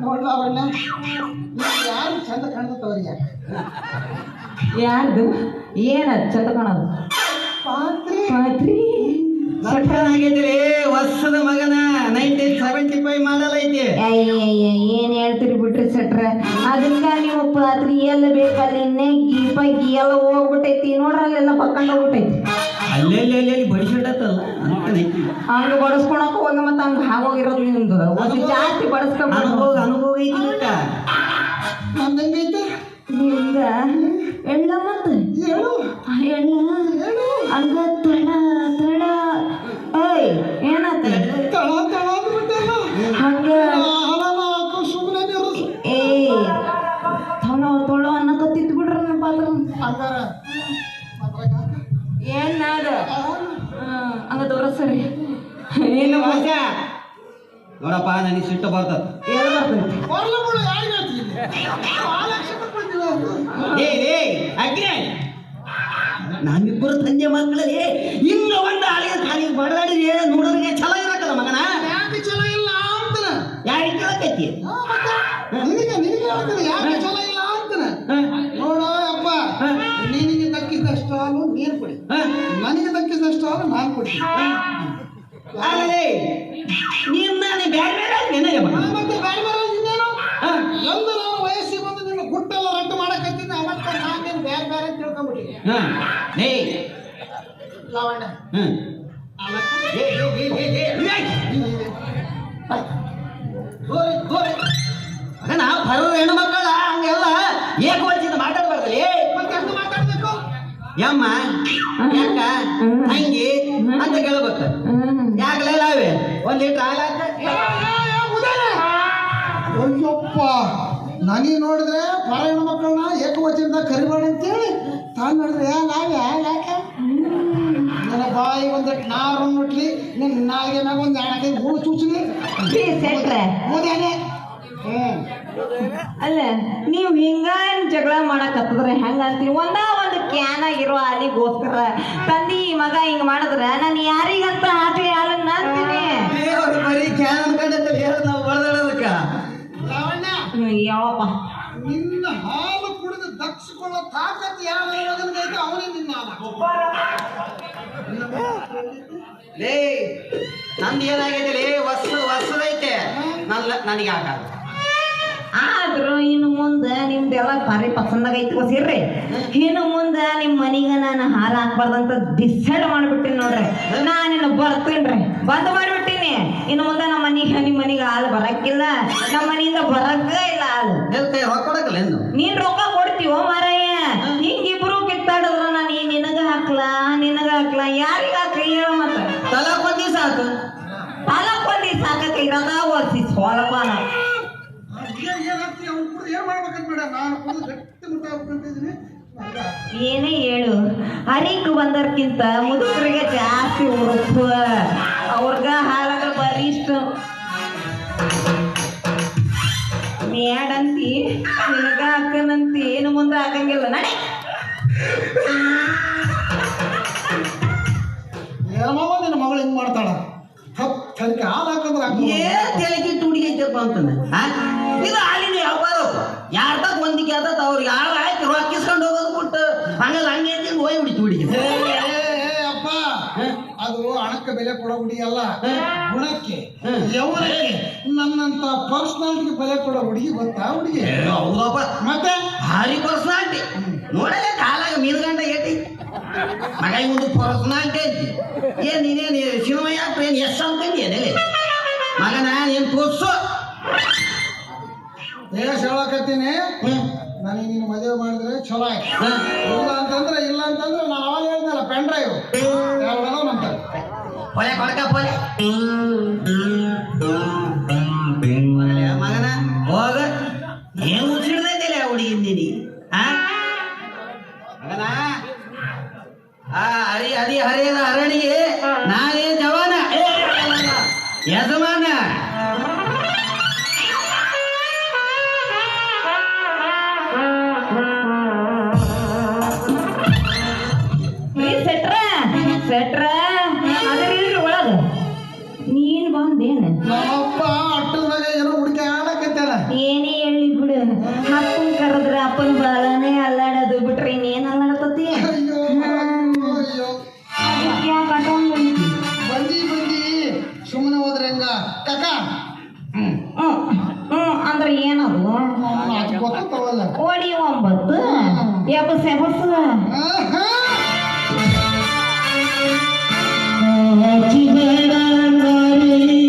ನೋಡ್ಲಾವಣ್ಣ ಯಾರು ಚಂದ ಕಾಣ್ತವ್ರಿಗೆ ಯಾರ್ದು ಏನ ಚಂದ ಕಾಣೋದು ಪಾತ್ರಿ ಪಾತ್ರಿ ಆಗಿದ್ರಿ ವರ್ಷದ ಮಗನ 1975 ಮಾಡಲ್ ಐತಿ. ಏನ್ ಹೇಳ್ತೀರಿ ಬಿಟ್ರಿ ಸೆಟ್ರ ಅದಕ್ಕ ನೀವು ಪಾತ್ರಿ ಎಲ್ಲ ಬೇಕಲ್ಲಿ ನೆಗ್ಗಿ ಪಗ್ಗಿ ಎಲ್ಲ ಹೋಗ್ಬಿಟ್ಟೈತಿ ನೋಡ್ರಲ್ಲೆಲ್ಲ ಪಕ್ಕಂಡ್ ಹೋಗ್ಬಿಟ್ಟೈತಿ. ಅಲ್ಲೆಲ್ಲಿ ಬಡಿಸಿಡತ್ತಲ್ಲ ಹಂಗ ಬಡಸ್ಕೊಳಕ್ ಹೋಗಿ ಮತ್ತ ಹಂಗ ಹಾಗೋಗಿರೋದು ನಿಮ್ದು ಜಾಸ್ತಿ ಬಡಸ್ಕೊಂಡ್ ಅನುಭವ ಐತಿ ನಂದಂಗೈತೆ ನಿಮ್ದ ಎಳ್ಳ ಮತ್ತ ಹೇಳು ಎಳ್ಳ ಹಂಗ ತಡ ತಡ ಏಯ್ ಏನತ್ತ ತಳ ತಳ ಅಂದ್ಬಿಟ್ಟಲ್ಲ ಹಂಗ ಸುಮ್ಮನೆ ನೀವು ಏ ತೊಳೋ ತೊಳೋ ಅನ್ನಕತ್ತಿತ್ತು ಬಿಡ್ರಿ ನನ್ನ ಪಾತ್ರ ಹಂಗಾರ ಏನ್ ನಾದ ಹಂಗ ತೋರ ಸರಿ ಏನು ನೋಡಪ್ಪ ನನಗೆ ಸಿಟ್ಟು ಬರ್ತದ. ಏನು ಬರ್ತೈತಿ ಬರ್ಲಗಳು ಯಾರಿಗೆ ಹೇಳ್ತೀನಿ ನಾವಿಬ್ಬರು ತಂದೆ ಮಕ್ಕಳಿಗೆ ಹಿಂಗ ಒಂದು ಆಳಿಗೆ ಖಾಲಿ ಬಡದಾಡಿದ್ರೆ ನೋಡೋರಿಗೆ ಚಲೋ ಇರಕ್ಕಲ್ಲ ಮಗನ. ಯಾಕೆ ಚಲೋ ಇಲ್ಲ ಅಂತಾನೆ ಯಾರಿಗೆ ಕೇಳಕೈತಿ ನಿನಗೆ ಹೇಳ್ತಾನೆ ಯಾಕೆ ಚಲೋ ಇಲ್ಲ ಅಂತಾನೆ ನೋಡೋ ಅಪ್ಪ ನಿನಗೆ ದಕ್ಕಿದಷ್ಟು ಹಾಲು ನೀರು ಕೊಡಿ ನನಗೆ ದಕ್ಕಿದಷ್ಟು ಹಾಲು ನಾನು ಕೊಡ್ತೀನಿ. ನೀನ್ ನಾನು ಬೇರೆ ಬೇರೆ ಏನಾಗ ಮತ್ತೆ ಬೇರೆ ಬೇರೆ ಇನ್ನೇನು ಎಂದು ನಾನು ವಯಸ್ಸಿಗೆ ಬಂದು ನಿನ್ನ ಗುಟ್ಟೆಲ್ಲ ರಟ್ಟು ಮಾಡಕತ್ತಿದ್ದೆ ಅವತ್ತ ನಾನೇನು ಬೇರೆ ಬೇರೆ ತಿಳ್ಕೊಂಬಿಟ್ಟಿದ್ದೆ ಲಾವಣ್ಣ ನಾವು ಬರೋ ಹೆಣ್ಣು ಮಕ್ಕಳ ಹಂಗೆಲ್ಲ ಏಕವಚನ ಮಾತಾಡ್ಬಾರ್ದಲ್ಲಿ ಮತ್ತೆ ಹೆಂಗ ಮಾತಾಡ್ಬೇಕು ಯಮ್ಮ ಯಾಕ ಹಂಗಿ ಅಂತ ಕೇಳ್ಬೇಕು. ಯಾಕಲೇ ಲಾವೆ 1 ಲೀಟರ್ ಹಾಲು ಅಯ್ಯಪ್ಪ ನನಗೆ ನೋಡಿದ್ರೆ ಪರ ಹೆಣ್ಣು ಮಕ್ಕಳನ್ನ ಏಕವಚನದಾಗ ಕರಿಬೇಡಿ ಅಂತೇಳಿ ತಾನು ನೋಡಿದ್ರೆ ನನ್ನ ಬಾಯಿ ಒಂದಿಟ್ಟು ನಾರು ಮುಟ್ಲಿ ನಿನ್ನ ನಾಲ್ಗೆ ಮ್ಯಾಗ ಒಂದು ಎಣ್ಣೆ ಹೂಳು ಚೂಚಲಿ ಸೆಟ್ರೆ ಹೋದೇನೆ ಅಲ್ಲ ನೀವು ಹಿಂಗ ಜಗಳ ಮಾಡಕತ್ತದ್ರೆ ಹೆಂಗ ಅಂತೀವಿ ಒಂದು ಕ್ಯಾನ್ ಆಗಿರೋ ಹಾಲಿಗೋಸ್ಕರ ತಂದಿ ಮಗ ಹಿಂಗ ಮಾಡಿದ್ರ ನಾನು ಯಾರಿಗಂತ ಹಾಕಲಿ ಹಾಲನ್ನ ಅಂತೀನಿ. ಅವ್ರು ಬರೀ ಕ್ಯಾನ್ ಅನ್ಕೊಂಡಂತ ನಾವು ಬಡದಾಡೋದಕ್ಕ ಯಾವಪ್ಪ ನಿನ್ನ ಹಾಲು ಕುಡಿದು ದಕ್ಷಿಕೊಳ್ಳೋ ತಾಕತ್ತು ಯಾವ ಮಗನಿಗೈತೆ ಅವನೇ ನಿನ್ನ ಲೇ ನಂದು ಏನಾಗೈತೆ ವರ್ಷದೈತೆ ನನಗೆ ಆಗಾಗ ಆದ್ರೂ ಇನ್ನು ಮುಂದೆ ನಿಮ್ದೆಲ್ಲ ಭಾರಿ ಪಸಂದಾಗೈತಿ ಗೊತ್ತಿರ್ರಿ. ಇನ್ನು ಮುಂದೆ ನಿಮ್ಮ ಮನಿಗೆ ನಾನು ಹಾಲು ಹಾಕ್ಬಾರ್ದಂತ ಡಿಸೈಡ್ ಮಾಡ್ಬಿಟ್ಟಿನಿ ನೋಡ್ರಿ. ನಾನಿನ್ನು ಬರ್ತೀನ್ರಿ ಬಂದ್ ಮಾಡ್ಬಿಟ್ಟಿನಿ. ಇನ್ನು ಮುಂದೆ ನಮ್ಮ ಮನಿಗೆ ಹಾಲು ಬರಕ್ಕಿಲ್ಲ, ನಮ್ಮ ಮನೆಯಿಂದ ಬರಕ್ಕ ಇಲ್ಲ ಹಾಲು. ರೊಕ್ಕ ಕೊಡಕಲ್ಲ ನೀನ್ ರೊಕ್ಕ ಕೊಡ್ತೀವೋ ಮಾರಾಯ. ಹಿಂಗಿಬ್ರು ಕಿತ್ತಾಡಿದ್ರ ನಾನು ನಿನಗ ಹಾಕ್ಲಾ ಯಾರಿಗ ಹಾಕ್ಲಿ ಹೇಳ ಮತ್ತ ತಲಕೊಂದಿ ಸಾಕು ಪಾಲಕ್ಕೊಂದಿ ಸಾಕಕ್ಕೆ ಇರೋದ ಒರ್ಸಿ ಸೋಲಪಾನ ಏನೇ ಹೇಳು ಹರಿಕ್ ಬಂದರ್ಕಿಂತ ಮುದುಕರಿಗೆ ಜಾಸ್ತಿ ಉರುಪು. ಅವ್ರಗ ಹಾಲಾಗ ಬರೀ ಇಷ್ಟ ಮೇಡಂತಿ ನಿನಗ ಹಾಕನಂತಿ ಏನು ಮುಂದೆ ಹಾಕಂಗಿಲ್ಲ ನಡೆ. ನಿನ್ನ ಮಗಳು ಹಿಂಗ್ ಮಾಡ್ತಾಳ ಹತ್ತಲಿಕ್ಕೆ ಹಾಲು ಹಾಕಂದ್ರೆ ಹುಡುಗೈತಪ್ಪ ಅಂತಾನೆ ಇದು ಹಾಲಿನ ವ್ಯಾಪಾರ. ಯಾರ್ದಾಗ ಒಂದಿಗೆ ಆದ ಅವ್ರಿಗೆ ಹಾಳು ಹಾಕಿ ರೊಕ್ಕಿಸ್ಕೊಂಡು ಹೋಗೋದು ಬಿಟ್ಟು ಹಂಗಲ್ಲ ಹಂಗೆ ಹೋಗಿ ಬಿಡಿತು ಹುಡುಗಿ. ಅಪ್ಪ ಅದು ಹಣಕ್ಕೆ ಬೆಲೆ ಕೊಡೋ ಹುಡುಗಿ ಅಲ್ಲ, ಗುಣಕ್ಕೆ ಯೌವನಕ್ಕೆ ನನ್ನಂತ ಪರ್ಸನಾಲಿಟಿಗೆ ಬೆಲೆ ಕೊಡೋ ಹುಡುಗಿ ಗೊತ್ತಾ ಹುಡುಗಿ? ಹೌದಪ್ಪ ಮತ್ತೆ ಭಾರಿ ಪರ್ಸನಾಲಿಟಿ ನೋಡಲ್ಲ ಕಾಲಾಗ ಮೀನ್ಗಂಡ ಏಟಿ ಮಗ ಒಂದು ಪರ್ಸನಾಲಿಟಿ ಐತಿ. ನೀನೇನು ಸಿನಿಮಾ ಯಾಕೆ ಏನು ಎಸ್ ಅನ್ಕಂಡಿ ಏನೇಳಿ ಮಗನ ನೀನು ತೋರ್ಸು ಹೇಳಕತ್ತೀನಿ. ನನಗೆ ನೀನು ಮದುವೆ ಮಾಡಿದ್ರೆ ಚಲೋ ಆಯ್ತು. ಇಲ್ಲ ಅಂತಂದ್ರೆ ನಾನು ಅವಾಗ ಹೇಳ್ದಲ್ಲ ಪೆನ್ ಡ್ರೈವ್ ಅಂತ ಪೊಲೆ ಕೊಡಕ ಪೊಲೆ ಮಗನ ಹೋಗ ಏನು ಮುಚ್ಚಿಡ್ದೈತಿಲ್ಲ ಹುಡುಗಿಂದಿನಿ ಮಗನ ಹರಿಯದ ಹರಣಿಗೆ ನಾನೇ ಜವಾನ ಯಜಮಾನ. ಸೆಟ್ರ ಅದ್ರ ಒಳಗ ನೀನ್ ಬಂದೇನ ನಮ್ಮಪ್ಪ ಅಟ್ಟದಾಗ ಏನೋ ಹುಡುಕಾಡಕತ್ತಾನ. ಏನೇ ಹೇಳಿ ಬಿಡು, ಅಪ್ಪನ್ ಕರೆದ್ರ ಅಪ್ಪನ ಬಾಳನೇ ಅಲ್ಲಾಡೋದು ಬಿಟ್ರೆ ಇನ್ನೇನ್ ಅಲ್ಲಾಡತತಿ? ಅಯ್ಯೋ ಅಯ್ಯೋ ಯಾಕೆ ಅಟೊಂದು ಬಂದಿ ಸುಮ್ಮನೆ ಹೋದ್ರೆ ಹೆಂಗ ಕಾಕ? ಅಂದ್ರೆ ಏನದು? ಗೊತ್ತಾವಲ್ಲ ಓಡಿ 9 ಎಬಸ್ ಆಹಾ